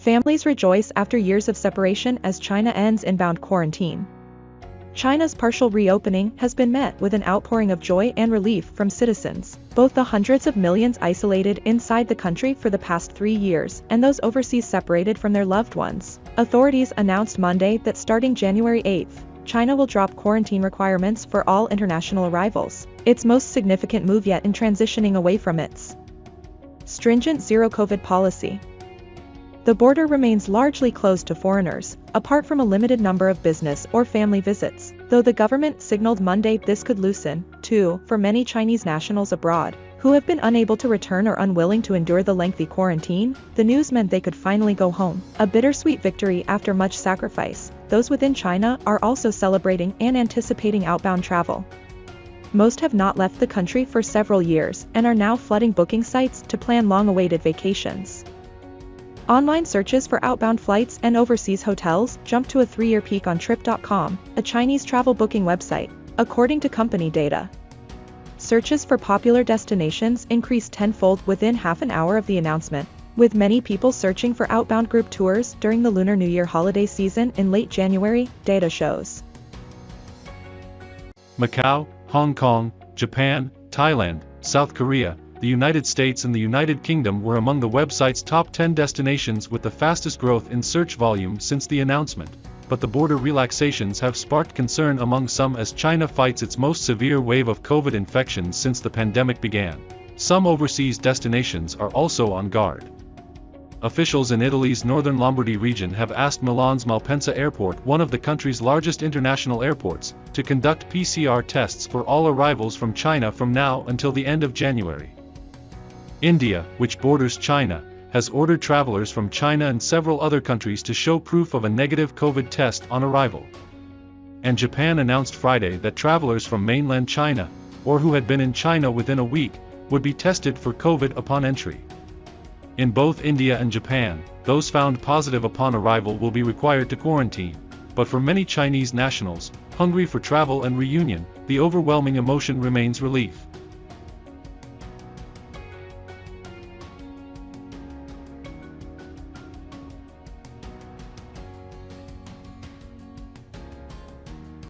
Families rejoice after years of separation as China ends inbound quarantine. China's partial reopening has been met with an outpouring of joy and relief from citizens, both the hundreds of millions isolated inside the country for the past 3 years and those overseas separated from their loved ones. Authorities announced Monday that starting January 8, China will drop quarantine requirements for all international arrivals, its most significant move yet in transitioning away from its stringent zero-COVID policy. The border remains largely closed to foreigners, apart from a limited number of business or family visits, though the government signaled Monday this could loosen, too, for many Chinese nationals abroad, who have been unable to return or unwilling to endure the lengthy quarantine. The news meant they could finally go home, a bittersweet victory after much sacrifice. Those within China are also celebrating and anticipating outbound travel. Most have not left the country for several years and are now flooding booking sites to plan long-awaited vacations. Online searches for outbound flights and overseas hotels jumped to a 3-year peak on Trip.com, a Chinese travel booking website, according to company data. Searches for popular destinations increased tenfold within half an hour of the announcement, with many people searching for outbound group tours during the Lunar New Year holiday season in late January, data shows. Macau, Hong Kong, Japan, Thailand, South Korea, the United States and the United Kingdom were among the website's top 10 destinations with the fastest growth in search volume since the announcement, but the border relaxations have sparked concern among some as China fights its most severe wave of COVID infections since the pandemic began. Some overseas destinations are also on guard. Officials in Italy's northern Lombardy region have asked Milan's Malpensa airport, one of the country's largest international airports, to conduct PCR tests for all arrivals from China from now until the end of January. India, which borders China, has ordered travelers from China and several other countries to show proof of a negative COVID test on arrival. And Japan announced Friday that travelers from mainland China, or who had been in China within a week, would be tested for COVID upon entry. In both India and Japan, those found positive upon arrival will be required to quarantine, but for many Chinese nationals, hungry for travel and reunion, the overwhelming emotion remains relief.